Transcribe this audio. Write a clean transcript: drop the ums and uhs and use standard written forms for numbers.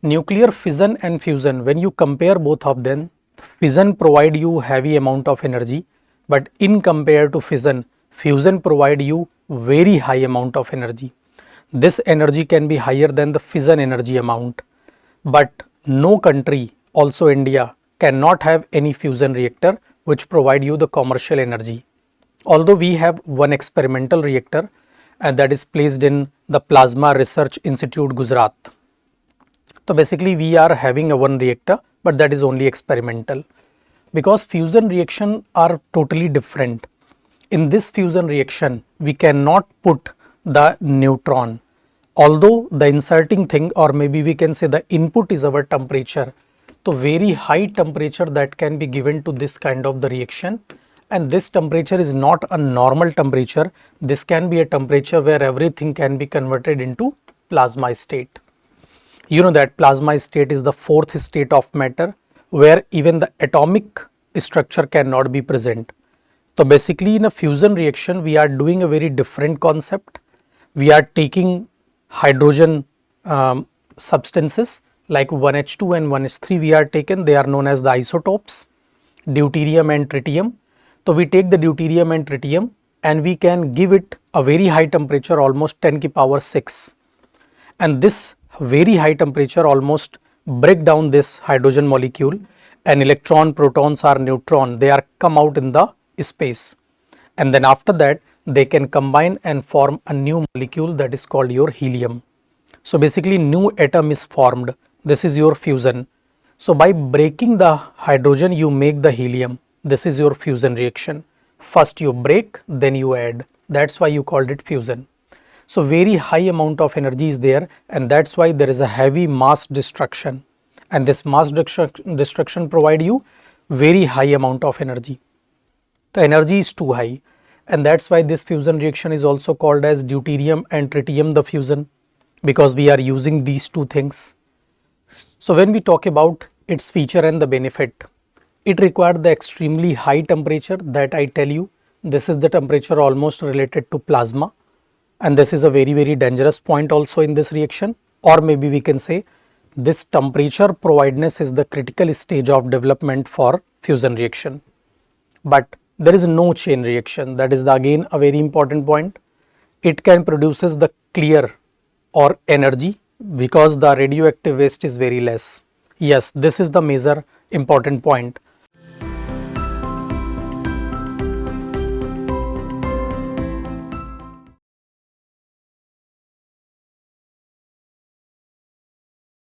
Nuclear fission and fusion, when you compare both of them, fission provide you heavy amount of energy, but in compared to fission, fusion provide you very high amount of energy. This energy can be higher than the fission energy amount, but no country, also India, cannot have any fusion reactor which provide you the commercial energy. Although we have one experimental reactor, and that is placed in the Plasma Research Institute, Gujarat. So basically we are having a one reactor, but that is only experimental, because fusion reaction are totally different. In this fusion reaction, we cannot put the neutron, although the inserting thing, or maybe we can say the input is our temperature. So very high temperature that can be given to this kind of the reaction, and this temperature is not a normal temperature. This can be a temperature where everything can be converted into plasma state. You know that plasma state is the fourth state of matter where even the atomic structure cannot be present. So basically in a fusion reaction we are doing a very different concept. We are taking hydrogen substances like 1H2 and 1H3 we are taken, they are known as the isotopes, deuterium and tritium. So we take the deuterium and tritium and we can give it a very high temperature, almost 10 to the power 6, and this very high temperature almost break down this hydrogen molecule, and electron, protons or neutron, they are come out in the space, and then after that they can combine and form a new molecule that is called your helium. So basically new atom is formed, this is your fusion. So by breaking the hydrogen you make the helium, this is your fusion reaction. First you break, then you add, that's why you called it fusion. So very high amount of energy is there, and that's why there is a heavy mass destruction, and this mass destruction provide you very high amount of energy. The energy is too high, and that's why this fusion reaction is also called as deuterium and tritium the fusion, because we are using these two things. So when we talk about its feature and the benefit, it required the extremely high temperature that I tell you. This is the temperature almost related to plasma, and this is a very dangerous point also in this reaction, or maybe we can say this temperature provideness is the critical stage of development for fusion reaction. But there is no chain reaction, that is again a very important point. It can produces the clear or energy because the radioactive waste is very less. Yes, this is the major important point.